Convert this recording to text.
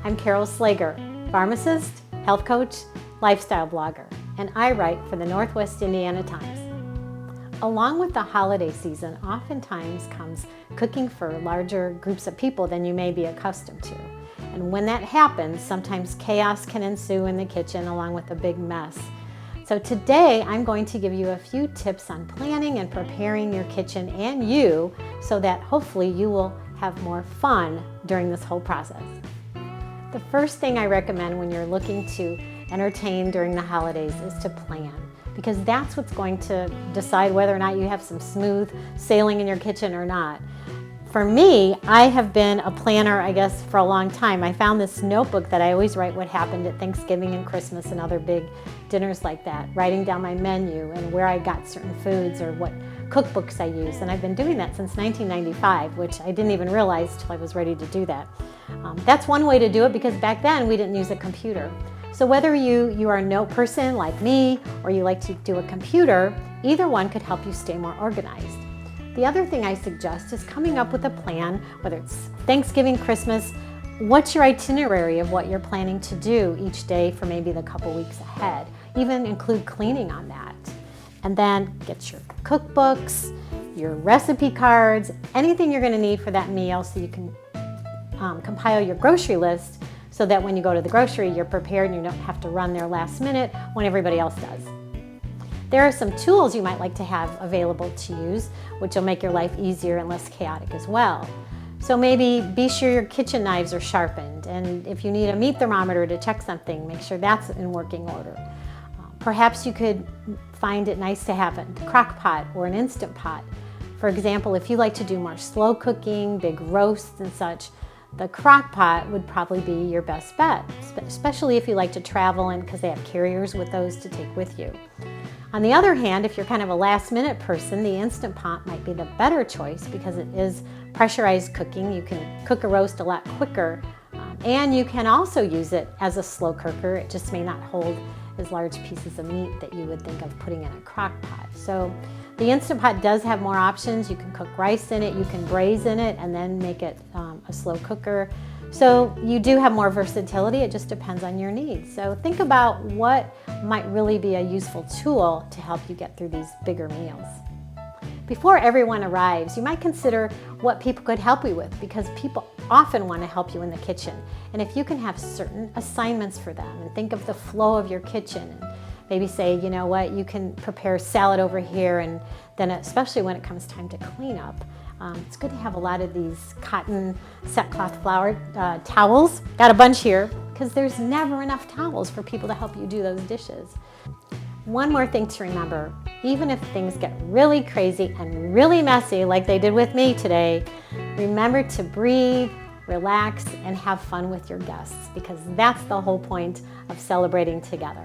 I'm Carol Slager, pharmacist, health coach, lifestyle blogger, and I write for the Northwest Indiana Times. Along with the holiday season, oftentimes comes cooking for larger groups of people than you may be accustomed to. And when that happens, sometimes chaos can ensue in the kitchen along with a big mess. So today I'm going to give you a few tips on planning and preparing your kitchen and you so that hopefully you will have more fun during this whole process. The first thing I recommend when you're looking to entertain during the holidays is to plan, because that's what's going to decide whether or not you have some smooth sailing in your kitchen or not. For me, I have been a planner, I guess, for a long time. I found this notebook that I always write what happened at Thanksgiving and Christmas and other big dinners like that, writing down my menu and where I got certain foods or what cookbooks I use. And I've been doing that since 1995, which I didn't even realize till I was ready to do that. That's one way to do it, because back then we didn't use a computer. So whether you are a note person like me or you like to do a computer, either one could help you stay more organized. The other thing I suggest is coming up with a plan, whether it's Thanksgiving, Christmas. What's your itinerary of what you're planning to do each day for maybe the couple weeks ahead? Even include cleaning on that. And then get your cookbooks, your recipe cards, anything you're going to need for that meal so you can compile your grocery list so that when you go to the grocery, you're prepared and you don't have to run there last minute when everybody else does. There are some tools you might like to have available to use, which will make your life easier and less chaotic as well. So maybe be sure your kitchen knives are sharpened, and if you need a meat thermometer to check something, make sure that's in working order. Perhaps you could find it nice to have a crock pot or an Instant Pot. For example, if you like to do more slow cooking, big roasts and such, the crock pot would probably be your best bet, especially if you like to travel, and because they have carriers with those to take with you. On the other hand, if you're kind of a last-minute person, the Instant Pot might be the better choice because it is pressurized cooking. You can cook a roast a lot quicker, and you can also use it as a slow cooker. It just may not hold as large pieces of meat that you would think of putting in a crock pot. So the Instant Pot does have more options. You can cook rice in it, you can braise in it, and then make it a slow cooker. So you do have more versatility. It just depends on your needs. So think about what might really be a useful tool to help you get through these bigger meals. Before everyone arrives, you might consider what people could help you with, because people often want to help you in the kitchen. And if you can have certain assignments for them and think of the flow of your kitchen, and maybe say, you know what, you can prepare salad over here, and then especially when it comes time to clean up, it's good to have a lot of these cotton sackcloth flour towels. Got a bunch here, because there's never enough towels for people to help you do those dishes. One more thing to remember, even if things get really crazy and really messy like they did with me today, remember to breathe, relax, and have fun with your guests, because that's the whole point of celebrating together.